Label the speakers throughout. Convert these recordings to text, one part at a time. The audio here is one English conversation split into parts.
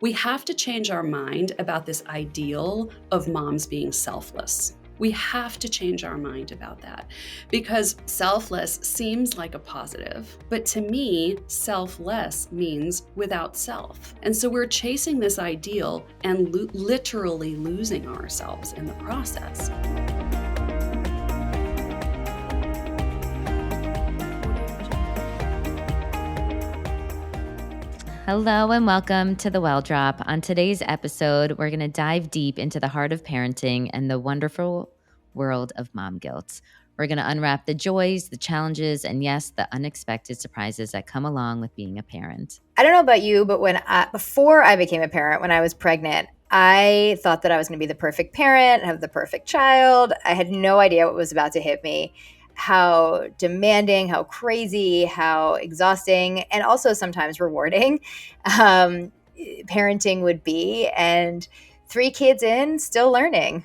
Speaker 1: We have to change our mind about this ideal of moms being selfless. We have to change our mind about that because selfless seems like a positive, but to me, selfless means without self. And so we're chasing this ideal and literally losing ourselves in the process.
Speaker 2: Hello and welcome to The Well Drop. On today's episode, we're going to dive deep into the heart of parenting and the wonderful world of mom guilt. We're going to unwrap the joys, the challenges, and yes, the unexpected surprises that come along with being a parent.
Speaker 3: I don't know about you, but before I became a parent, when I was pregnant, I thought that I was going to be the perfect parent, have the perfect child. I had no idea what was about to hit me, how demanding, how crazy, how exhausting, and also sometimes rewarding parenting would be. And 3 kids in, still learning.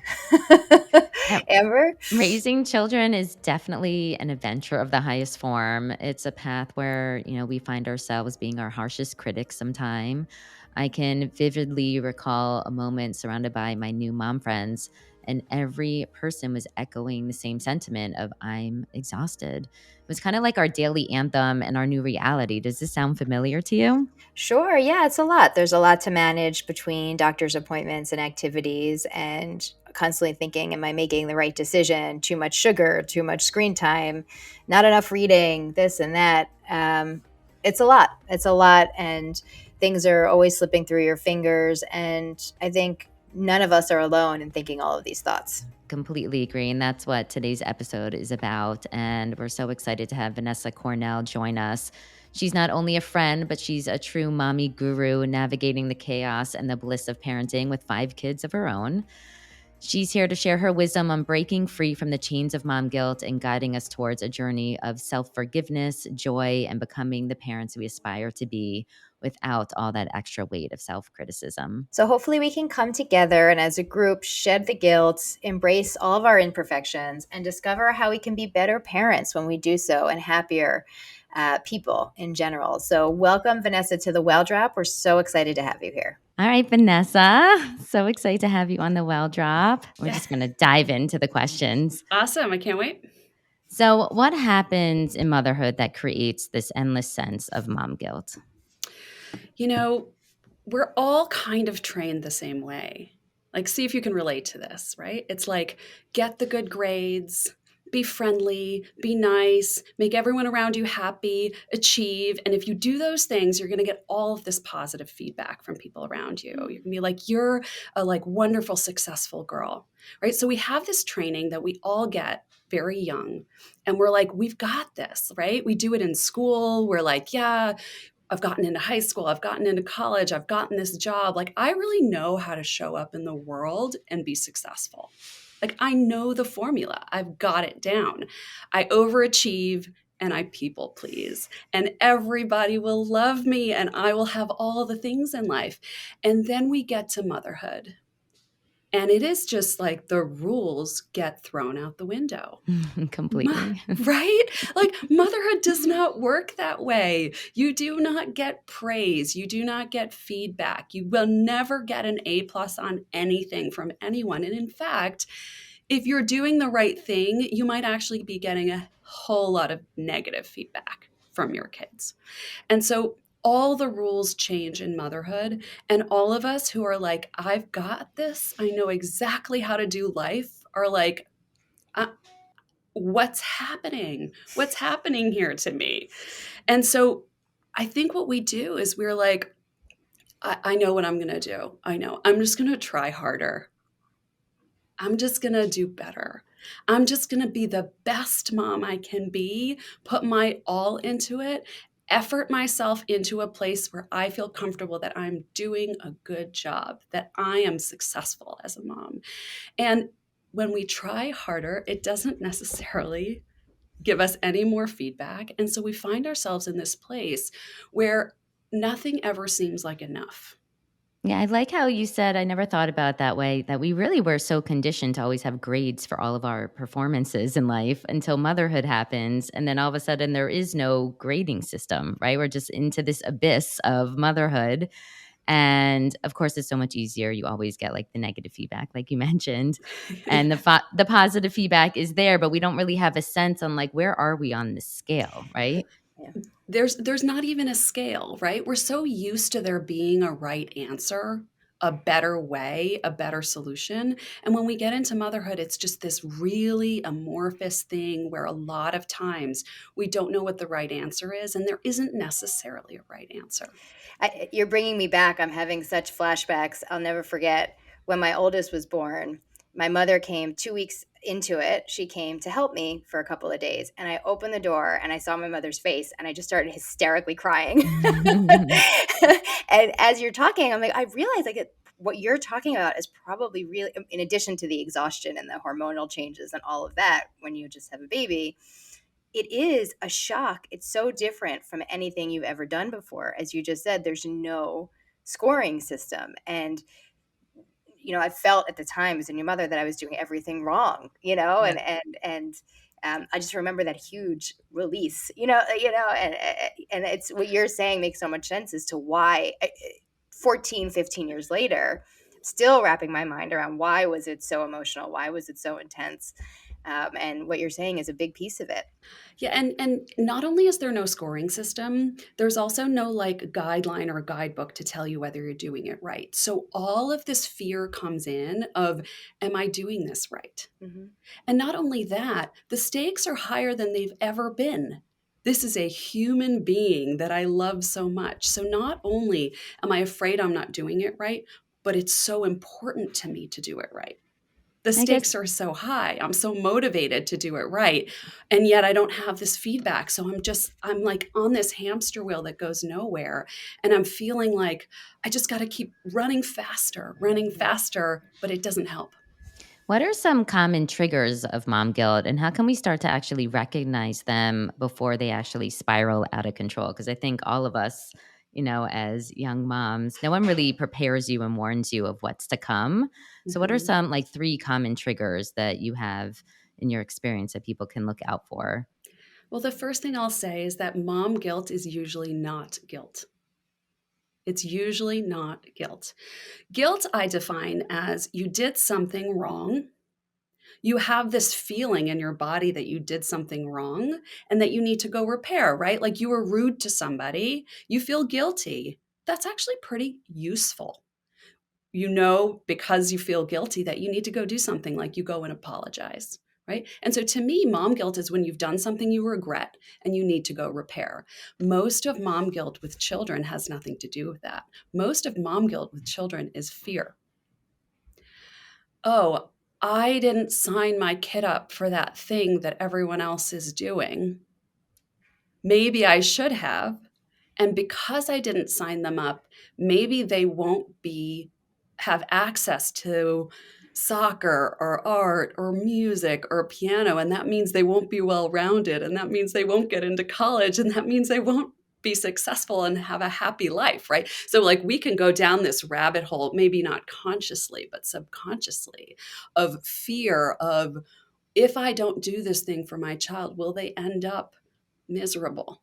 Speaker 3: Amber?
Speaker 2: Raising children is definitely an adventure of the highest form. It's a path where, we find ourselves being our harshest critics sometime. I can vividly recall a moment surrounded by my new mom friends, and every person was echoing the same sentiment of I'm exhausted. It was kind of like our daily anthem and our new reality. Does this sound familiar to you?
Speaker 3: Sure. Yeah, it's a lot. There's a lot to manage between doctor's appointments and activities and constantly thinking, am I making the right decision? Too much sugar, too much screen time, not enough reading, this and that. It's a lot. It's a lot. And things are always slipping through your fingers. And I think none of us are alone in thinking all of these thoughts.
Speaker 2: Completely agree. And that's what today's episode is about. And we're so excited to have Vanessa Cornell join us. She's not only a friend, but she's a true mommy guru navigating the chaos and the bliss of parenting with 5 kids of her own. She's here to share her wisdom on breaking free from the chains of mom guilt and guiding us towards a journey of self-forgiveness, joy, and becoming the parents we aspire to be without all that extra weight of self-criticism.
Speaker 3: So hopefully we can come together and as a group shed the guilt, embrace all of our imperfections, and discover how we can be better parents when we do so and happier people in general. So welcome, Vanessa, to The Well Drop. We're so excited to have you here.
Speaker 2: All right, Vanessa. So excited to have you on The Well Drop. We're just going to dive into the questions.
Speaker 1: Awesome. I can't wait.
Speaker 2: So what happens in motherhood that creates this endless sense of mom guilt?
Speaker 1: We're all kind of trained the same way. Like, see if you can relate to this, right? It's like, get the good grades, be friendly, be nice, make everyone around you happy, achieve. And if you do those things, you're going to get all of this positive feedback from people around you. You're going to be like, you're a wonderful, successful girl, right? So we have this training that we all get very young. And we're like, we've got this, right? We do it in school. We're like, yeah, I've gotten into high school, I've gotten into college, I've gotten this job. I really know how to show up in the world and be successful. I know the formula. I've got it down. I overachieve and I people please. And everybody will love me and I will have all the things in life. And then we get to motherhood. And it is just like the rules get thrown out the window.
Speaker 2: Completely.
Speaker 1: Right? Motherhood does not work that way. You do not get praise. You do not get feedback. You will never get an A+ on anything from anyone. And in fact, if you're doing the right thing, you might actually be getting a whole lot of negative feedback from your kids. And so all the rules change in motherhood, and all of us who are like, I've got this, I know exactly how to do life, are like, what's happening? What's happening here to me? And so I think what we do is we're like, I know what I'm going to do. I know. I'm just going to try harder. I'm just going to do better. I'm just going to be the best mom I can be, put my all into it, effort myself into a place where I feel comfortable that I'm doing a good job, that I am successful as a mom. And when we try harder, it doesn't necessarily give us any more feedback. And so we find ourselves in this place where nothing ever seems like enough.
Speaker 2: Yeah, I like how you said, I never thought about it that way, that we really were so conditioned to always have grades for all of our performances in life until motherhood happens. And then all of a sudden there is no grading system, right? We're just into this abyss of motherhood. And of course, it's so much easier. You always get like the negative feedback, like you mentioned, and the positive feedback is there, but we don't really have a sense on like where are we on the scale, right?
Speaker 3: Yeah.
Speaker 1: There's not even a scale, right? We're so used to there being a right answer, a better way, a better solution. And when we get into motherhood, it's just this really amorphous thing where a lot of times we don't know what the right answer is, and there isn't necessarily a right answer.
Speaker 3: You're bringing me back. I'm having such flashbacks. I'll never forget when my oldest was born. My mother came 2 weeks into it. She came to help me for a couple of days. And I opened the door and I saw my mother's face and I just started hysterically crying. And as you're talking, I'm like, I realize what you're talking about is probably really, in addition to the exhaustion and the hormonal changes and all of that when you just have a baby, it is a shock. It's so different from anything you've ever done before. As you just said, there's no scoring system. And, I felt at the time as a new mother that I was doing everything wrong,
Speaker 1: Yeah.
Speaker 3: and I just remember that huge release, and it's what you're saying makes so much sense as to why 14, 15 years later, still wrapping my mind around why was it so emotional? Why was it so intense? And what you're saying is a big piece of it.
Speaker 1: Yeah, and not only is there no scoring system, there's also no like guideline or guidebook to tell you whether you're doing it right. So all of this fear comes in of, am I doing this right?
Speaker 3: Mhm.
Speaker 1: And not only that, the stakes are higher than they've ever been. This is a human being that I love so much. So not only am I afraid I'm not doing it right, but it's so important to me to do it right. The
Speaker 2: I guess
Speaker 1: stakes are so high. I'm so motivated to do it right. And yet I don't have this feedback. So I'm like on this hamster wheel that goes nowhere. And I'm feeling like I just got to keep running faster, but it doesn't help.
Speaker 2: what are some common triggers of mom guilt, and how can we start to actually recognize them before they actually spiral out of control? Because I think all of us, as young moms, no one really prepares you and warns you of what's to come. So, what are
Speaker 1: Mhm.
Speaker 2: some like three common triggers that you have in your experience that people can look out for?
Speaker 1: Well, the first thing I'll say is that mom guilt is usually not guilt. It's usually not guilt. Guilt, I define as you did something wrong. You have this feeling in your body that you did something wrong and that you need to go repair, right? Like you were rude to somebody, you feel guilty. That's actually pretty useful. Because you feel guilty that you need to go do something, like you go and apologize, right? And so to me, mom guilt is when you've done something you regret and you need to go repair. Most of mom guilt with children has nothing to do with that. Most of mom guilt with children is fear. Oh, I didn't sign my kid up for that thing that everyone else is doing. Maybe I should have. And because I didn't sign them up, maybe they won't have access to soccer or art or music or piano. And that means they won't be well rounded. And that means they won't get into college. And that means they won't be successful and have a happy life, right? So, like, we can go down this rabbit hole, maybe not consciously, but subconsciously, of fear of, if I don't do this thing for my child, will they end up miserable?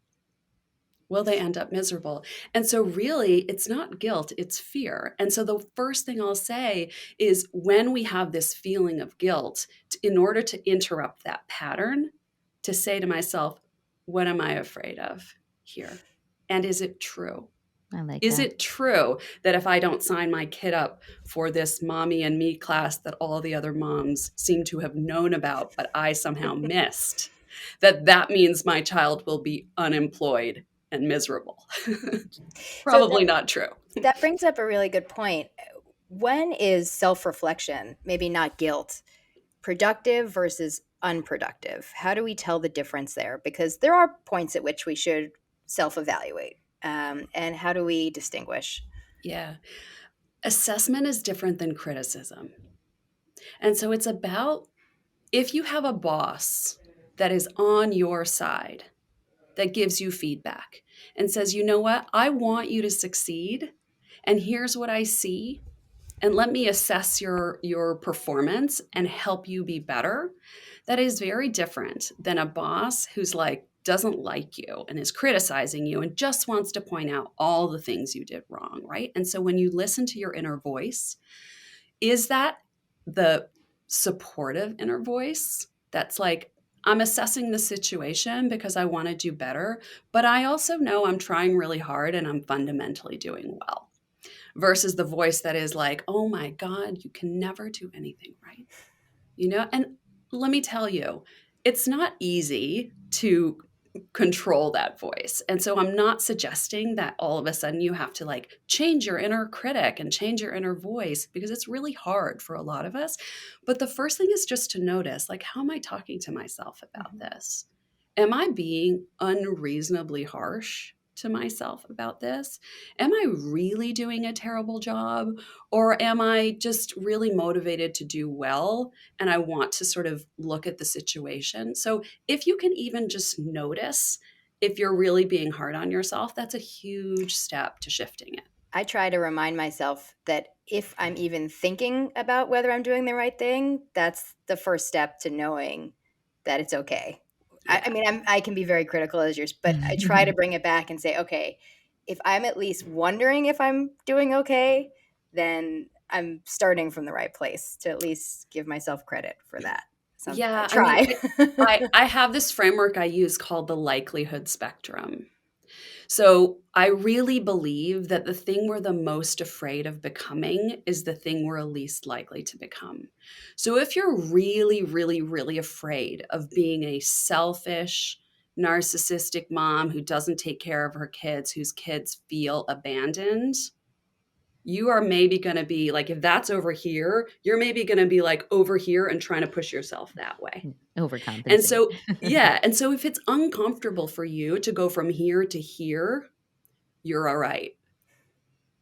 Speaker 1: Will they end up miserable? And so, really, it's not guilt, it's fear. And so, the first thing I'll say is when we have this feeling of guilt, in order to interrupt that pattern, to say to myself, what am I afraid of here? And is it true?
Speaker 2: I like
Speaker 1: Is
Speaker 2: that.
Speaker 1: it true that if I don't sign my kid up for this mommy and me class that all the other moms seem to have known about, but I somehow missed, that means my child will be unemployed and miserable?
Speaker 3: So
Speaker 1: Probably not true.
Speaker 3: that brings up a really good point. When is self-reflection, maybe not guilt, productive versus unproductive? How do we tell the difference there? Because there are points at which we should self-evaluate. And how do we distinguish?
Speaker 1: Yeah. Assessment is different than criticism. And so it's about, if you have a boss that is on your side, that gives you feedback and says, you know what, I want you to succeed. And here's what I see. And let me assess your performance and help you be better. That is very different than a boss who's like, doesn't like you and is criticizing you and just wants to point out all the things you did wrong, right? And so when you listen to your inner voice, is that the supportive inner voice that's like, I'm assessing the situation because I want to do better, but I also know I'm trying really hard and I'm fundamentally doing well, versus the voice that is like, oh my God, you can never do anything right. And let me tell you, it's not easy to control that voice. And so I'm not suggesting that all of a sudden you have to like change your inner critic and change your inner voice, because it's really hard for a lot of us. But the first thing is just to notice, like, how am I talking to myself about this? Am I being unreasonably harsh to myself about this? Am I really doing a terrible job? Or am I just really motivated to do well? And I want to sort of look at the situation. So if you can even just notice if you're really being hard on yourself, that's a huge step to shifting it.
Speaker 3: I try to remind myself that if I'm even thinking about whether I'm doing the right thing, that's the first step to knowing that it's okay. I
Speaker 1: Yeah.
Speaker 3: mean, I can be very critical as yours, but I try to bring it back and say, okay, if I'm at least wondering if I'm doing okay, then I'm starting from the right place to at least give myself credit for that. So I
Speaker 1: Yeah. I mean,
Speaker 3: try.
Speaker 1: I have this framework I use called the likelihood spectrum. So I really believe that the thing we're the most afraid of becoming is the thing we're least likely to become. So if you're really, really, really afraid of being a selfish, narcissistic mom who doesn't take care of her kids, whose kids feel abandoned, you are maybe going to be like, if that's over here, you're maybe going to be like over here and trying to push yourself that way. And
Speaker 2: Overcompensate.
Speaker 1: so, yeah. And so if it's uncomfortable for you to go from here to here, you're all right.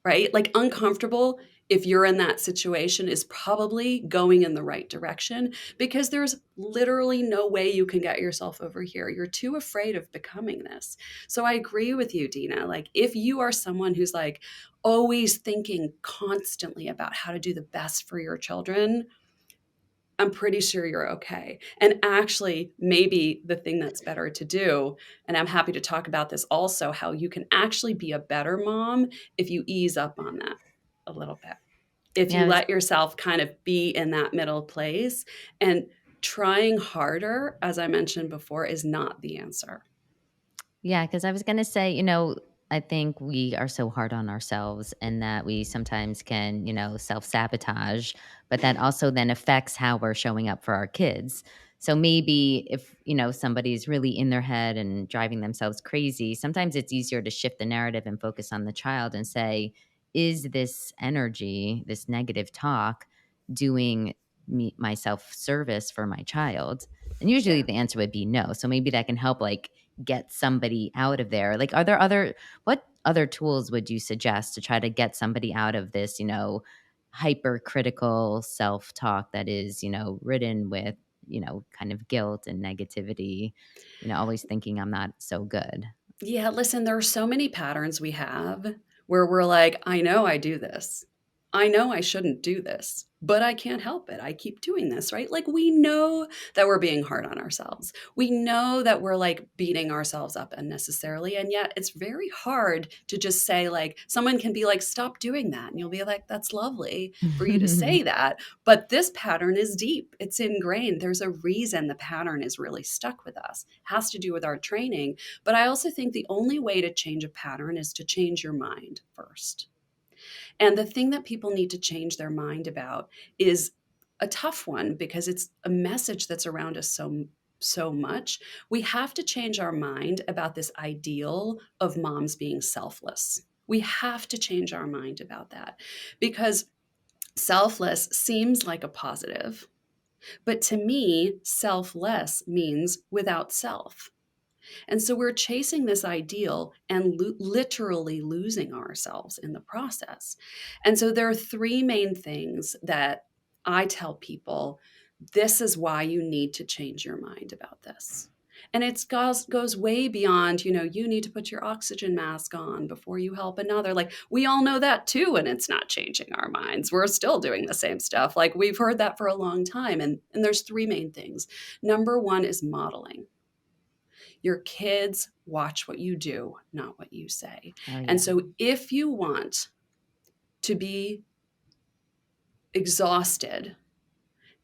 Speaker 1: Right? Like, uncomfortable, if you're in that situation, is probably going in the right direction, because there's literally no way you can get yourself over here. You're too afraid of becoming this. So I agree with you, Dina. Like, if you are someone who's like always thinking constantly about how to do the best for your children, I'm pretty sure you're okay. And actually, maybe the thing that's better to do, and I'm happy to talk about this also, how you can actually be a better mom if you ease up on that a little bit. If
Speaker 2: Yeah,
Speaker 1: you let yourself kind of be in that middle place, and trying harder, as I mentioned before, is not the answer.
Speaker 2: yeah, because I was gonna say, I think we are so hard on ourselves and that we sometimes can, self-sabotage, but that also then affects how we're showing up for our kids. So maybe if, somebody's really in their head and driving themselves crazy, sometimes it's easier to shift the narrative and focus on the child and say, is this energy, this negative talk, doing me myself service for my child? And usually
Speaker 1: Yeah.
Speaker 2: the answer would be no. So maybe that can help like get somebody out of there? Like, are there other what other tools would you suggest to try to get somebody out of this, hypercritical self-talk that is, ridden with, kind of guilt and negativity, always thinking I'm not so good.
Speaker 1: Yeah, listen, there are so many patterns we have where we're like, I know I do this. I know I shouldn't do this, but I can't help it. I keep doing this, right? Like, we know that we're being hard on ourselves. We know that we're like beating ourselves up unnecessarily. And yet it's very hard to just say, like, someone can be like, stop doing that. And you'll be like, that's lovely for you to say that. But this pattern is deep, it's ingrained. There's a reason the pattern is really stuck with us. It has to do with our training. But I also think the only way to change a pattern is to change your mind first. And the thing that people need to change their mind about is a tough one, because it's a message that's around us so much. We have to change our mind about this ideal of moms being selfless. We have to change our mind about that, because selfless seems like a positive, but to me, selfless means without self. And so we're chasing this ideal and literally losing ourselves in the process. And so there are three main things that I tell people, this is why you need to change your mind about this. And it goes way beyond, you need to put your oxygen mask on before you help another. Like, we all know that too, and it's not changing our minds. We're still doing the same stuff. Like, we've heard that for a long time. And there's three main things. Number one is modeling. Your kids watch what you do, not what you say.
Speaker 2: Oh, yeah.
Speaker 1: And so if you want to be exhausted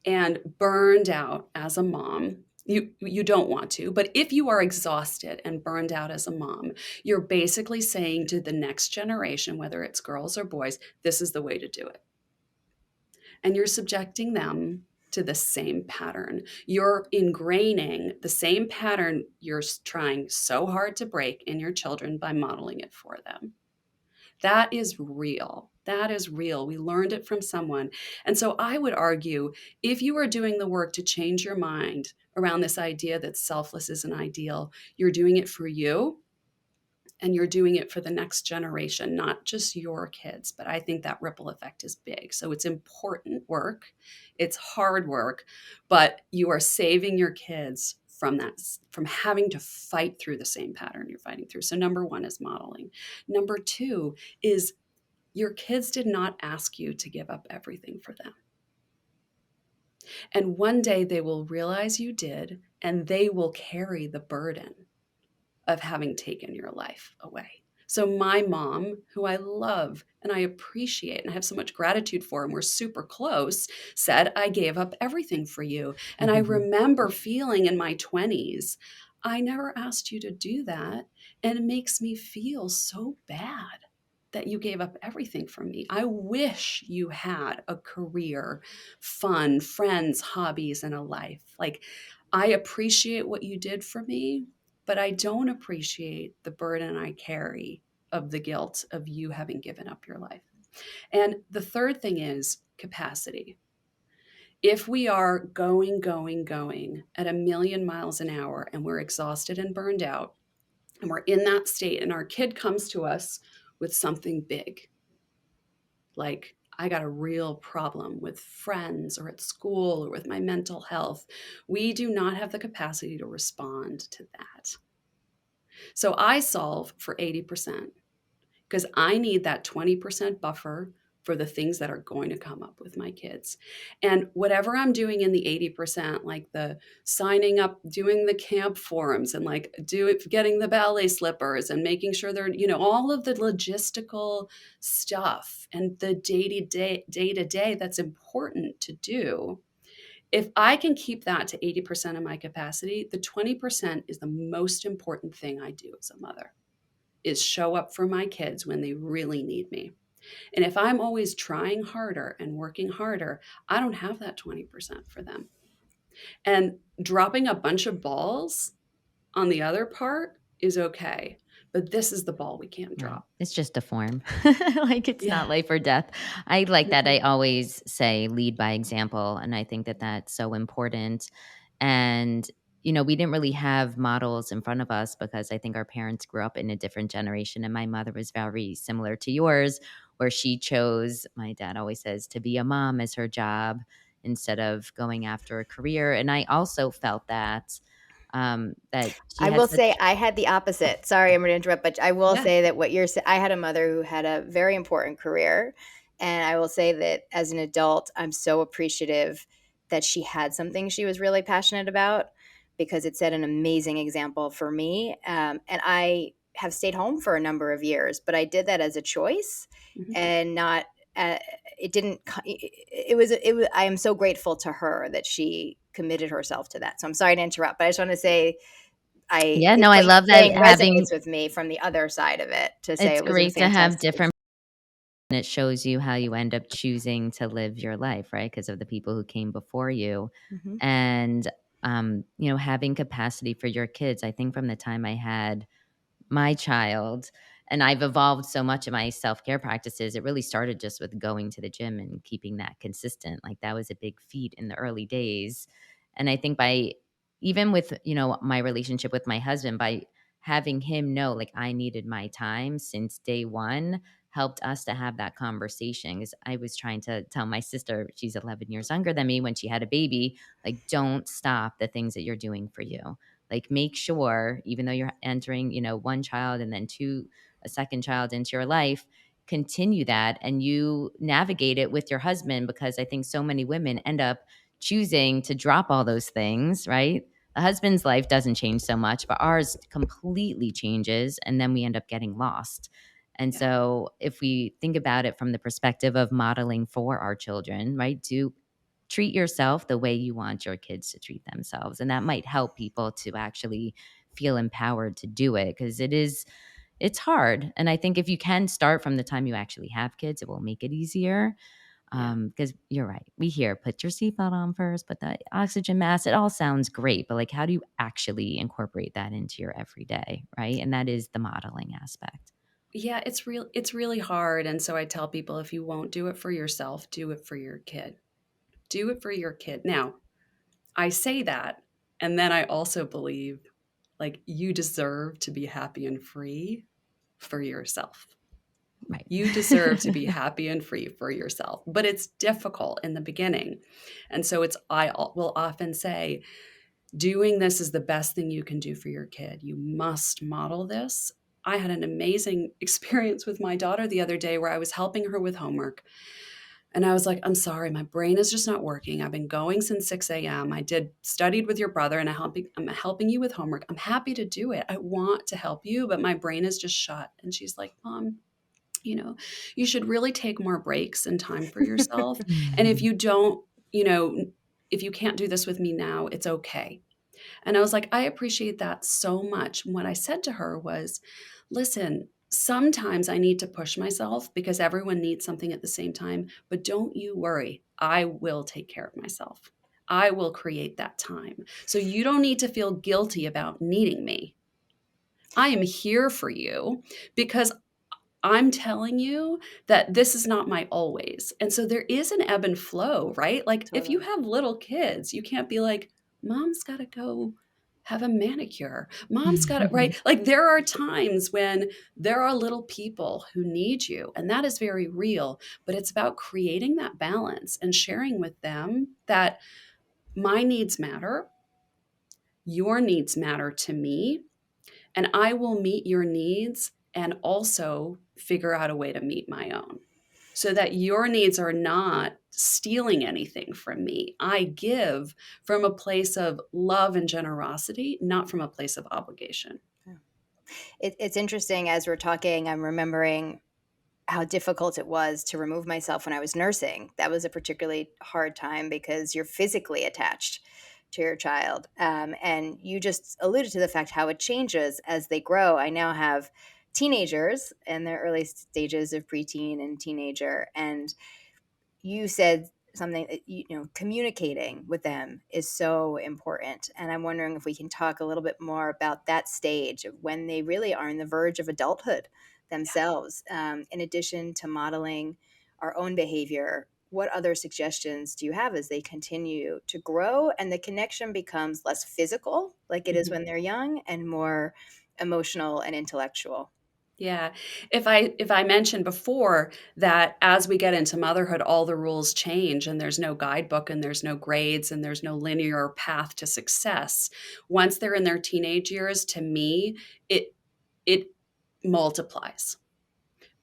Speaker 1: and burned out as a mom, you don't want to, but if you are exhausted and burned out as a mom, you're basically saying to the next generation, whether it's girls or boys, this is the way to do it. And you're subjecting them to the same pattern. You're ingraining the same pattern you're trying so hard to break in your children by modeling it for them. That is real. That is real. We learned it from someone. And so I would argue, if you are doing the work to change your mind around this idea that selfless is an ideal, you're doing it for you and you're doing it for the next generation, not just your kids. But I think that ripple effect is big. So it's important work. It's hard work, but you are saving your kids from that, from having to fight through the same pattern you're fighting through. So number one is modeling. Number two is your kids did not ask you to give up everything for them. And one day they will realize you did, and they will carry the burden of having taken your life away. So my mom, who I love and I appreciate and I have so much gratitude for, and we're super close, said, I gave up everything for you. And I remember feeling in my 20s, I never asked you to do that. And it makes me feel so bad that you gave up everything for me. I wish you had a career, fun, friends, hobbies, and a life. Like, I appreciate what you did for me, but I don't appreciate the burden I carry of the guilt of you having given up your life. And the third thing is capacity. If we are going at 1,000,000 miles an hour and we're exhausted and burned out, and we're in that state, and our kid comes to us with something big, like, I got a real problem with friends or at school or with my mental health, we do not have the capacity to respond to that. So I solve for 80% because I need that 20% buffer for the things that are going to come up with my kids. And whatever I'm doing in the 80%, like the signing up, doing the camp forums and like getting the ballet slippers and making sure they're, all of the logistical stuff and the day-to-day that's important to do. If I can keep that to 80% of my capacity, the 20% is the most important thing I do as a mother, is show up for my kids when they really need me. And if I'm always trying harder and working harder, I don't have that 20% for them. And dropping a bunch of balls on the other part is okay. But this is the ball we can't drop.
Speaker 2: Right. It's just a form. Like, it's not
Speaker 1: Yeah.
Speaker 2: life or death. I like that. I
Speaker 1: Mhm.
Speaker 2: always say lead by example. And I think that that's so important. And, we didn't really have models in front of us because I think our parents grew up in a different generation. And my mother was very similar to yours, where she chose, my dad always says, to be a mom as her job instead of going after a career. And I also felt that she
Speaker 3: I
Speaker 2: had
Speaker 3: will
Speaker 2: such.
Speaker 3: say I had the opposite. Sorry, I'm going to interrupt, but I will
Speaker 1: Yeah.
Speaker 3: say that I had a mother who had a very important career. And I will say that as an adult, I'm so appreciative that she had something she was really passionate about, because it set an amazing example for me. And I have stayed home for a number of years, but I did that as a choice
Speaker 1: Mhm.
Speaker 3: and not, it didn't, I am so grateful to her that she committed herself to that. So I'm sorry to interrupt, but I just want to say,
Speaker 2: Yeah, no, I
Speaker 3: what
Speaker 2: love
Speaker 3: you're
Speaker 2: that
Speaker 3: saying resonates with me from the other side of it, to say
Speaker 2: it's
Speaker 3: it was a
Speaker 2: great to have
Speaker 3: fantastic
Speaker 2: different, and it shows you how you end up choosing to live your life, right? Because of the people who came before you.
Speaker 3: Mhm.
Speaker 2: And, having capacity for your kids. I think from the time I had my child, and I've evolved so much in my self-care practices. It really started just with going to the gym and keeping that consistent. Like, that was a big feat in the early days. And I think by even with, my relationship with my husband, by having him know like I needed my time since day one, helped us to have that conversation. Because I was trying to tell my sister, she's 11 years younger than me, when she had a baby, like, don't stop the things that you're doing for you. Like, make sure, even though you're entering, one child and then a second child into your life, continue that and you navigate it with your husband, because I think so many women end up choosing to drop all those things, right? A husband's life doesn't change so much, but ours completely changes. And then we end up getting lost. And
Speaker 1: Yeah.
Speaker 2: so if we think about it from the perspective of modeling for our children, right? Do treat yourself the way you want your kids to treat themselves. And that might help people to actually feel empowered to do it, because it's hard. And I think if you can start from the time you actually have kids, it will make it easier.
Speaker 1: Yeah.
Speaker 2: Because you're right. We hear put your seatbelt on first, put the oxygen mask. It all sounds great, but like, how do you actually incorporate that into your everyday, right? And that is the modeling aspect.
Speaker 1: Yeah, it's really hard. And so I tell people, if you won't do it for yourself, do it for your kid. Do it for your kid. Now, I say that, and then I also believe like you deserve to be happy and free for yourself.
Speaker 2: Right.
Speaker 1: You deserve to be happy and free for yourself, but it's difficult in the beginning. And so will often say, doing this is the best thing you can do for your kid. You must model this. I had an amazing experience with my daughter the other day where I was helping her with homework. And I was like, I'm sorry, my brain is just not working. I've been going since 6 a.m. Studied with your brother, and I'm helping you with homework. I'm happy to do it. I want to help you, but my brain is just shut. And she's like, Mom, you know, you should really take more breaks and time for yourself. And if
Speaker 2: Mhm.
Speaker 1: you don't, you know, if you can't do this with me now, it's okay. And I was like, I appreciate that so much. And what I said to her was, listen, sometimes I need to push myself because everyone needs something at the same time, but don't you worry. I will take care of myself. I will create that time. So you don't need to feel guilty about needing me. I am here for you because I'm telling you that this is not my always. And so there is an ebb and flow, right? Like if you
Speaker 3: Totally.
Speaker 1: have little kids, you can't be like, Mom's got to go have a manicure. Mom's got it,
Speaker 2: Mhm.
Speaker 1: right? Like there are times when there are little people who need you, and that is very real. But it's about creating that balance and sharing with them that my needs matter, your needs matter to me, and I will meet your needs and also figure out a way to meet my own so that your needs are not stealing anything from me. I give from a place of love and generosity, not from a place of obligation.
Speaker 3: It's interesting as we're talking, I'm remembering how difficult it was to remove myself when I was nursing. That was a particularly hard time because you're physically attached to your child. And you just alluded to the fact how it changes as they grow. I now have teenagers in their early stages of preteen and teenager. And you said something that, communicating with them is so important. And I'm wondering if we can talk a little bit more about that stage of when they really are on the verge of adulthood themselves. In addition to modeling our own behavior, what other suggestions do you have as they continue to grow and the connection becomes less physical, like it is
Speaker 1: Mhm.
Speaker 3: when they're young, and more emotional and intellectual?
Speaker 1: Yeah. If I mentioned before that as we get into motherhood, all the rules change and there's no guidebook and there's no grades and there's no linear path to success. Once they're in their teenage years, to me, it it multiplies.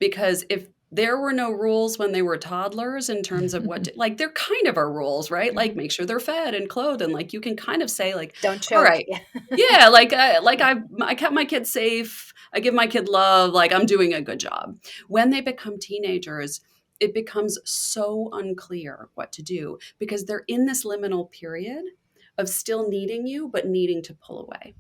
Speaker 1: Because if there were no rules when they were toddlers in terms of like there kind of are rules, right? Like
Speaker 3: Mhm.
Speaker 1: make sure they're fed and clothed, and like you can kind of say like,
Speaker 3: Don't
Speaker 1: all
Speaker 3: choke.
Speaker 1: right,
Speaker 3: Yeah.
Speaker 1: yeah, like I kept my kid safe, I give my kid love, like I'm doing a good job. When they become teenagers, it becomes so unclear what to do because they're in this liminal period of still needing you but needing to pull away.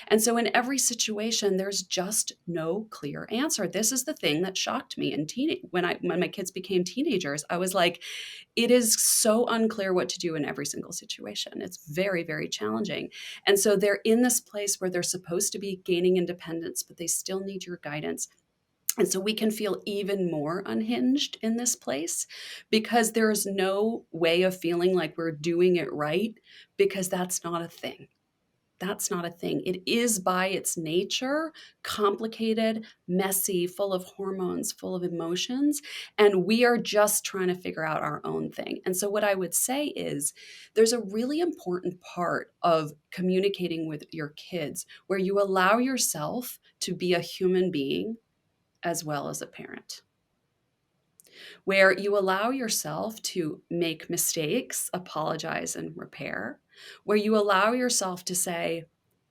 Speaker 1: And so in every situation, there's just no clear answer. This is the thing that shocked me in when my kids became teenagers. I was like, it is so unclear what to do in every single situation. It's very, very challenging. And so they're in this place where they're supposed to be gaining independence, but they still need your guidance. And so we can feel even more unhinged in this place because there's no way of feeling like we're doing it right because that's not a thing. That's not a thing. It is by its nature complicated, messy, full of hormones, full of emotions. And we are just trying to figure out our own thing. And so, what I would say is there's a really important part of communicating with your kids where you allow yourself to be a human being as well as a parent, where you allow yourself to make mistakes, apologize, and repair, where you allow yourself to say,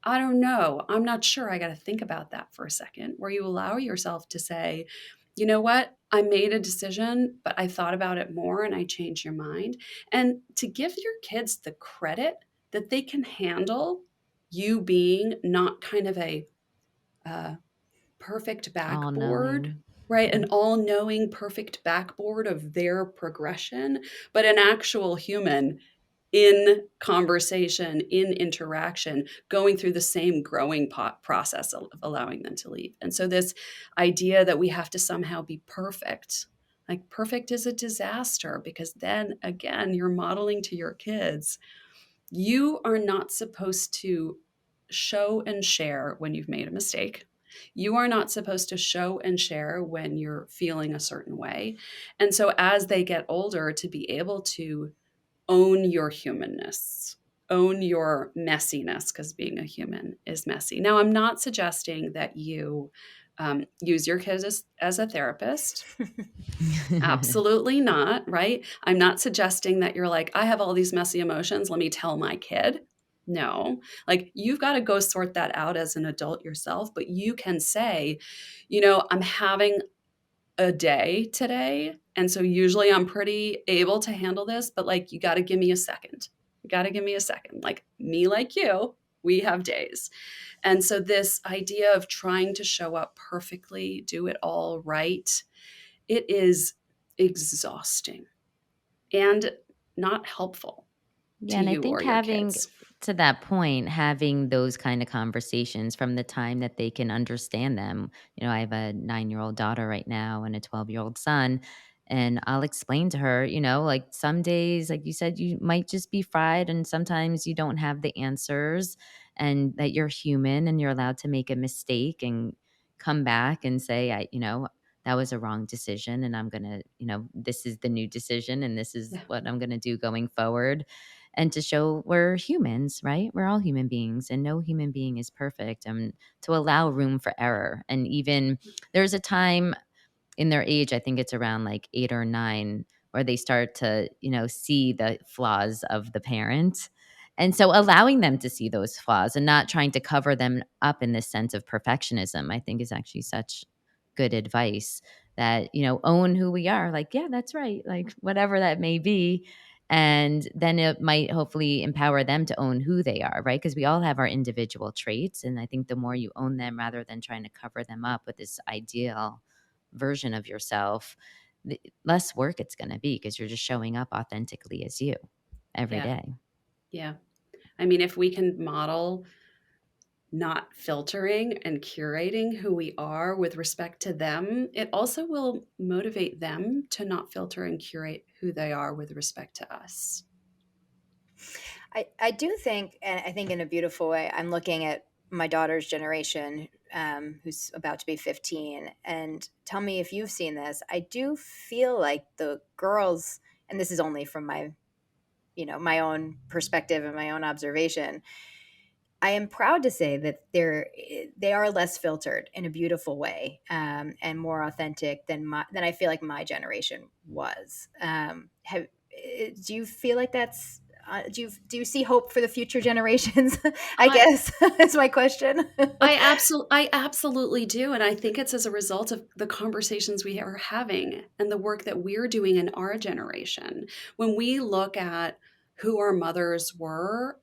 Speaker 1: I don't know, I'm not sure, I got to think about that for a second, where you allow yourself to say, you know what, I made a decision, but I thought about it more and I changed your mind. And to give your kids the credit that they can handle you being not kind of a uh, perfect
Speaker 2: All
Speaker 1: backboard,
Speaker 2: knowing.
Speaker 1: right? An all knowing, perfect backboard of their progression, but an actual human in conversation, in interaction, going through the same growing process of allowing them to leave. And so, this idea that we have to somehow be perfect, like perfect is a disaster, because then again, you're modeling to your kids, you are not supposed to show and share when you've made a mistake. You are not supposed to show and share when you're feeling a certain way. And so, as they get older, to be able to own your humanness, own your messiness, because being a human is messy. Now, I'm not suggesting that you use your kids as a therapist. Absolutely not, right? I'm not suggesting that you're like, I have all these messy emotions. Let me tell my kid. No, like you've got to go sort that out as an adult yourself. But you can say, I'm having a day today. And so usually I'm pretty able to handle this, but like, you got to give me a second. You got to give me a second. Like me, like you, we have days. And so this idea of trying to show up perfectly, do it all right, it is exhausting and not helpful
Speaker 2: Yeah,
Speaker 1: to
Speaker 2: and I
Speaker 1: you
Speaker 2: think
Speaker 1: or your
Speaker 2: having
Speaker 1: kids.
Speaker 2: to that point, having those kind of conversations from the time that they can understand them. I have a 9-year-old daughter right now and a 12-year-old son. And I'll explain to her, like some days, like you said, you might just be fried, and sometimes you don't have the answers, and that you're human and you're allowed to make a mistake and come back and say, that was a wrong decision. And I'm going to, this is the new decision and this is
Speaker 1: Yeah.
Speaker 2: what I'm going to do going forward, and to show we're humans, right? We're all human beings and no human being is perfect, and to allow room for error. And even there's a time in their age, I think it's around like 8 or 9, where they start to, see the flaws of the parent. And so allowing them to see those flaws and not trying to cover them up in this sense of perfectionism, I think is actually such good advice, that, own who we are. Like, yeah, that's right. Like, whatever that may be. And then it might hopefully empower them to own who they are, right? Because we all have our individual traits. And I think the more you own them rather than trying to cover them up with this ideal version of yourself, the less work it's going to be, because you're just showing up authentically as you every
Speaker 1: Yeah.
Speaker 2: day.
Speaker 1: Yeah. I mean, if we can model not filtering and curating who we are with respect to them, it also will motivate them to not filter and curate who they are with respect to us.
Speaker 3: I do think, and I think in a beautiful way, I'm looking at my daughter's generation, who's about to be 15, and tell me if you've seen this. I do feel like the girls, and this is only from my own perspective and my own observation. I am proud to say that they are less filtered in a beautiful way, and more authentic than I feel like my generation was. Do you feel like that's do you see hope for the future generations? I
Speaker 1: I
Speaker 3: guess that's my question.
Speaker 1: I absolutely do, and I think it's as a result of the conversations we are having and the work that we're doing in our generation. When we look at who our mothers were,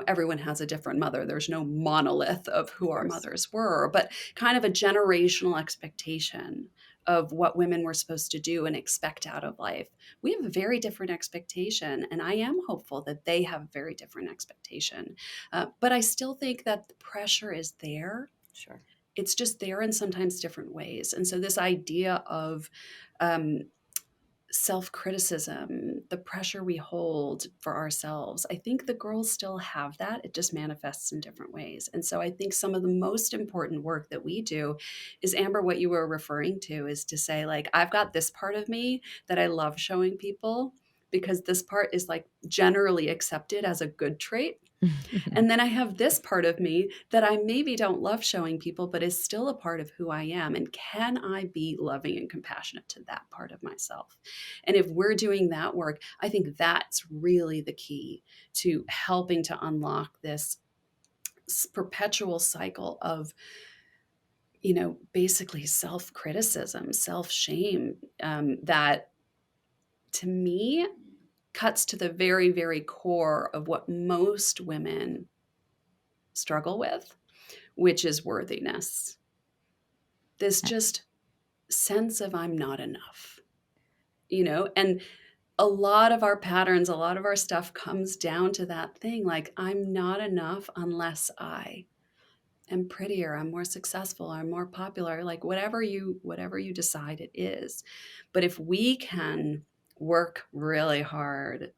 Speaker 1: everyone has a different mother. There's no monolith of
Speaker 3: Of
Speaker 1: who our
Speaker 3: course.
Speaker 1: mothers were, but kind of a generational expectation of what women were supposed to do and expect out of life. We have a very different expectation, and I am hopeful that they have a very different expectation. But I still think that the pressure is there.
Speaker 3: Sure.
Speaker 1: It's just there in sometimes different ways. And so, this idea of um, self criticism, the pressure we hold for ourselves, I think the girls still have that. It just manifests in different ways. And so, I think some of the most important work that we do is, Amber, what you were referring to is to say, like, I've got this part of me that I love showing people because this part is like generally accepted as a good trait. And then I have this part of me that I maybe don't love showing people, but is still a part of who I am. And can I be loving and compassionate to that part of myself? And if we're doing that work, I think that's really the key to helping to unlock this perpetual cycle of, basically self-criticism, self-shame, that to me cuts to the very, very core of what most women struggle with, which is worthiness. This just sense of I'm not enough, and a lot of our patterns, a lot of our stuff comes down to that thing, like I'm not enough unless I am prettier, I'm more successful, I'm more popular, like whatever you decide it is. But if we can work really hard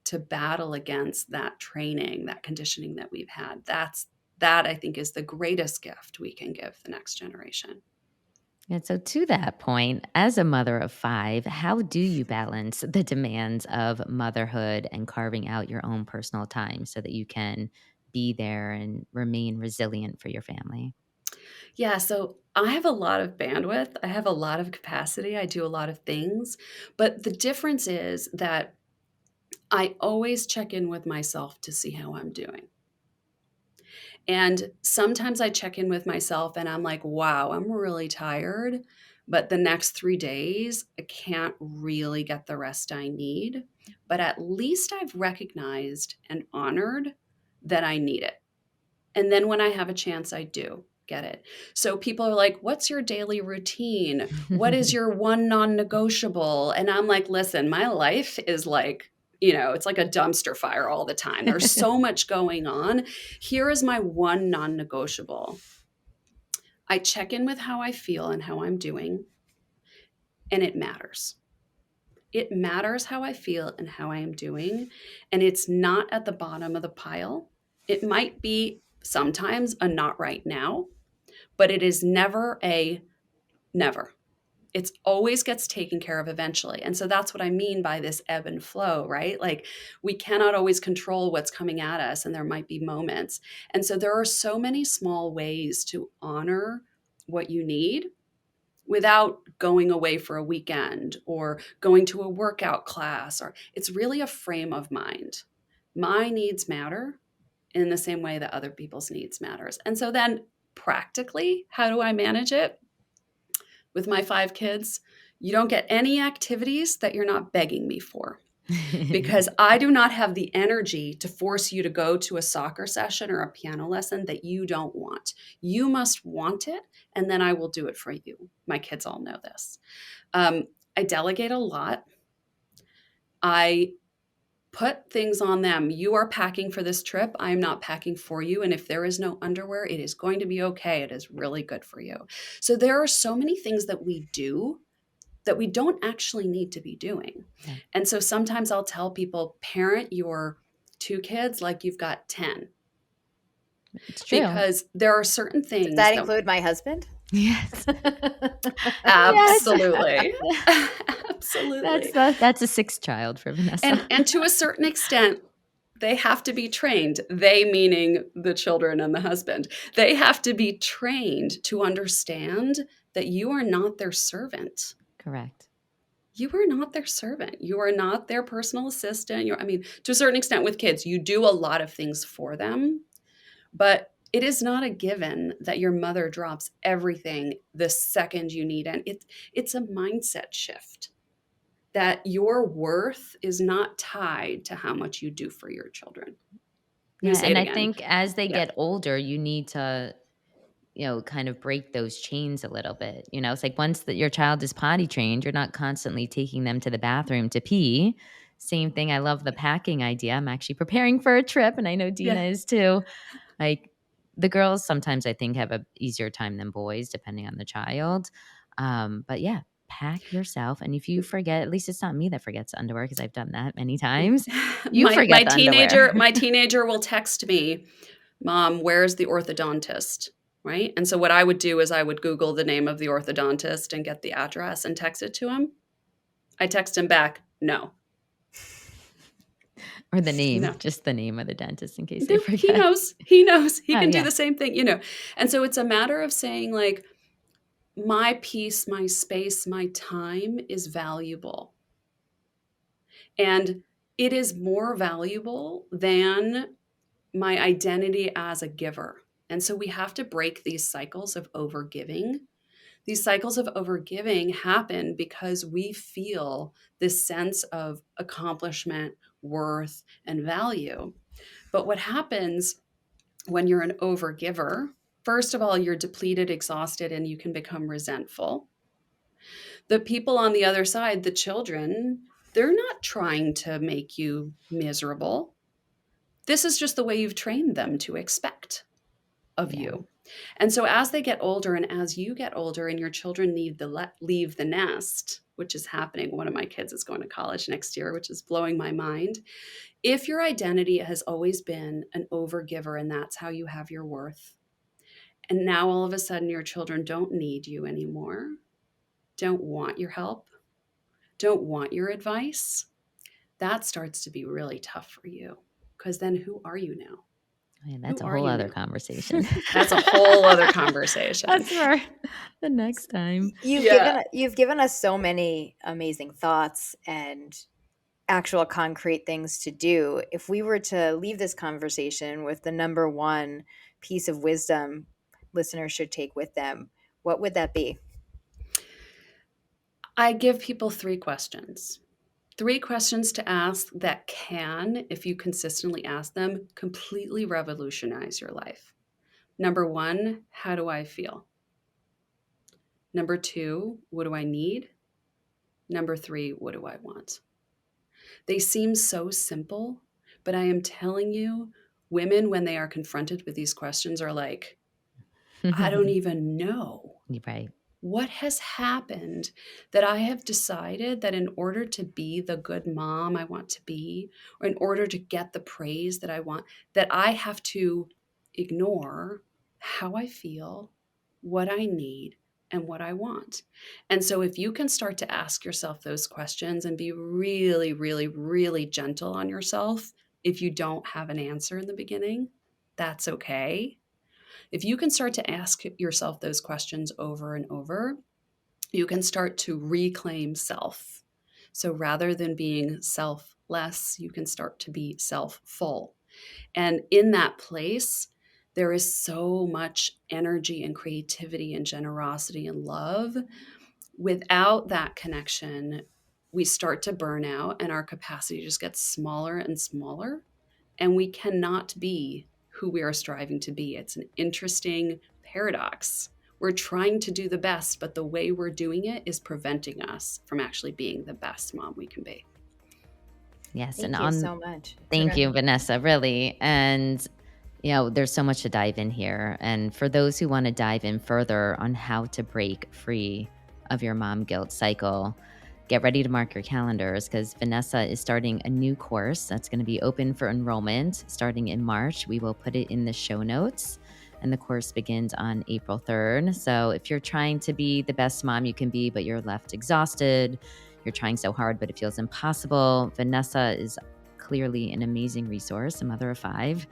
Speaker 1: to battle against that training, that conditioning that we've had, that I think is the greatest gift we can give the next generation.
Speaker 2: And so, to that point, as a mother of 5, how do you balance the demands of motherhood and carving out your own personal time so that you can be there and remain resilient for your family?
Speaker 1: Yeah, so I have a lot of bandwidth. I have a lot of capacity. I do a lot of things. But the difference is that I always check in with myself to see how I'm doing. And sometimes I check in with myself and I'm like, wow, I'm really tired. But the next 3 days, I can't really get the rest I need. But at least I've recognized and honored that I need it. And then when I have a chance, I do get it. So people are like, what's your daily routine? What is your one non-negotiable? And I'm like, listen, my life is like, it's like a dumpster fire all the time. There's so much going on. Here is my one non-negotiable. I check in with how I feel and how I'm doing, and it matters. It matters how I feel and how I am doing, and it's not at the bottom of the pile. It might be sometimes a not right now, but it is never a never. It's always gets taken care of eventually. And so that's what I mean by this ebb and flow, right? Like we cannot always control what's coming at us, and there might be moments. And so there are so many small ways to honor what you need without going away for a weekend or going to a workout class, or it's really a frame of mind. My needs matter in the same way that other people's needs matters. And so then practically, how do I manage it? With my 5 kids, you don't get any activities that you're not begging me for, because I do not have the energy to force you to go to a soccer session or a piano lesson that you don't want. You must want it, and then I will do it for you. My kids all know this. I delegate a lot. I put things on them. You are packing for this trip. I am not packing for you. And if there is no underwear, it is going to be okay. It is really good for you. So there are so many things that we do that we don't actually need to be doing.
Speaker 2: Yeah.
Speaker 1: And so sometimes I'll tell people, parent your 2 kids like you've got 10.
Speaker 2: It's true.
Speaker 1: Because there are certain
Speaker 3: Does
Speaker 1: things
Speaker 3: that include my husband?
Speaker 2: Yes.
Speaker 1: Absolutely.
Speaker 2: Yes.
Speaker 1: Absolutely.
Speaker 2: That's a 6th child for Vanessa.
Speaker 1: And to a certain extent, they have to be trained. They meaning the children and the husband. They have to be trained to understand that you are not their servant.
Speaker 2: Correct.
Speaker 1: You are not their servant. You are not their personal assistant. To a certain extent with kids, you do a lot of things for them, but it is not a given that your mother drops everything the second you need it. It's a mindset shift that your worth is not tied to how much you do for your children.
Speaker 2: Yeah,
Speaker 1: Say
Speaker 2: and
Speaker 1: it
Speaker 2: I
Speaker 1: again.
Speaker 2: think as they
Speaker 1: Yeah.
Speaker 2: get older, you need to, kind of break those chains a little bit. It's like once that your child is potty trained, you're not constantly taking them to the bathroom to pee. Same thing. I love the packing idea. I'm actually preparing for a trip, and I know Dina
Speaker 1: Yeah.
Speaker 2: is too. Like the girls sometimes I think have a easier time than boys, depending on the child. But yeah, pack yourself. And if you forget, at least it's not me that forgets underwear because I've done that many times. You
Speaker 1: my
Speaker 2: forget the underwear.
Speaker 1: teenager will text me, Mom, where's the orthodontist? Right? And so what I would do is I would Google the name of the orthodontist and get the address and text it to him. I text him back, no.
Speaker 2: Or the name,
Speaker 1: No.
Speaker 2: just the name of the dentist in case they
Speaker 1: He
Speaker 2: forget.
Speaker 1: knows. He knows. He
Speaker 2: Oh,
Speaker 1: can do
Speaker 2: yeah.
Speaker 1: the same thing, And so it's a matter of saying, like, my peace, my space, my time is valuable. And it is more valuable than my identity as a giver. And so we have to break these cycles of overgiving. These cycles of overgiving happen because we feel this sense of accomplishment, worth, and value. But what happens when you're an overgiver, first of all, you're depleted, exhausted, and you can become resentful. The people on the other side, the children, they're not trying to make you miserable. This is just the way you've trained them to expect of
Speaker 2: Yeah.
Speaker 1: you. And so as they get older and as you get older and your children need to leave the nest, which is happening. One of my kids is going to college next year, which is blowing my mind. If your identity has always been an overgiver and that's how you have your worth, and now all of a sudden your children don't need you anymore, don't want your help, don't want your advice, that starts to be really tough for you. Because then who are you now?
Speaker 2: Man, that's
Speaker 1: Who
Speaker 2: a
Speaker 1: are
Speaker 2: whole
Speaker 1: you
Speaker 2: other
Speaker 1: now?
Speaker 2: conversation.
Speaker 1: That's a whole other conversation.
Speaker 2: That's for the next time.
Speaker 3: You've given us so many amazing thoughts and actual concrete things to do. If we were to leave this conversation with the number one piece of wisdom listeners should take with them, what would that be?
Speaker 1: I give people 3 questions. 3 questions to ask that can, if you consistently ask them, completely revolutionize your life. Number 1, how do I feel? Number 2, what do I need? Number 3, what do I want? They seem so simple, but I am telling you, women, when they are confronted with these questions, are like, I don't even know.
Speaker 2: You're right.
Speaker 1: What has happened that I have decided that in order to be the good mom I want to be, or in order to get the praise that I want, that I have to ignore how I feel, what I need, and what I want. And so if you can start to ask yourself those questions and be really, really, really gentle on yourself, if you don't have an answer in the beginning, that's okay. If you can start to ask yourself those questions over and over, you can start to reclaim self. So rather than being selfless, you can start to be self-full. And in that place, there is so much energy and creativity and generosity and love. Without that connection, we start to burn out and our capacity just gets smaller and smaller. And we cannot be who we are striving to be. It's an interesting paradox. We're trying to do the best, but the way we're doing it is preventing us from actually being the best mom we can be.
Speaker 2: Yes.
Speaker 3: Thank you so much.
Speaker 2: Thank
Speaker 3: Okay.
Speaker 2: you, Vanessa, really. And, there's so much to dive in here. And for those who want to dive in further on how to break free of your mom guilt cycle, get ready to mark your calendars because Vanessa is starting a new course that's going to be open for enrollment starting in March. We will put it in the show notes. And the course begins on April 3rd. So if you're trying to be the best mom you can be, but you're left exhausted, you're trying so hard, but it feels impossible, Vanessa is clearly an amazing resource, a mother of 5.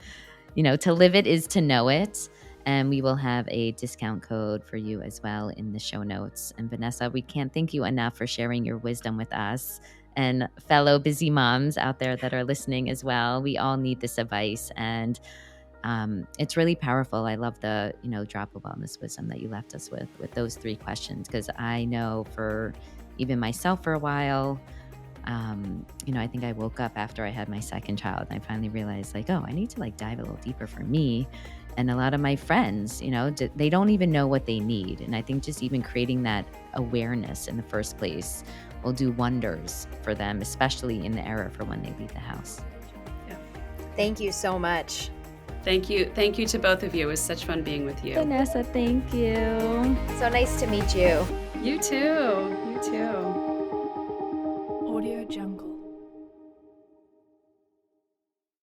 Speaker 2: To live it is to know it. And we will have a discount code for you as well in the show notes. And Vanessa, we can't thank you enough for sharing your wisdom with us and fellow busy moms out there that are listening as well. We all need this advice. And it's really powerful. I love the, drop of wellness wisdom that you left us with those 3 questions, because I know for even myself for a while, I think I woke up after I had my second child and I finally realized I need to dive a little deeper for me. And a lot of my friends, they don't even know what they need. And I think just even creating that awareness in the first place will do wonders for them, especially in the era for when they leave the house.
Speaker 1: Yeah.
Speaker 3: Thank you so much.
Speaker 1: Thank you. Thank you to both of you. It was such fun being with you.
Speaker 2: Vanessa, thank you.
Speaker 3: So nice to meet you.
Speaker 1: You too. You too.
Speaker 4: Audio Jungle.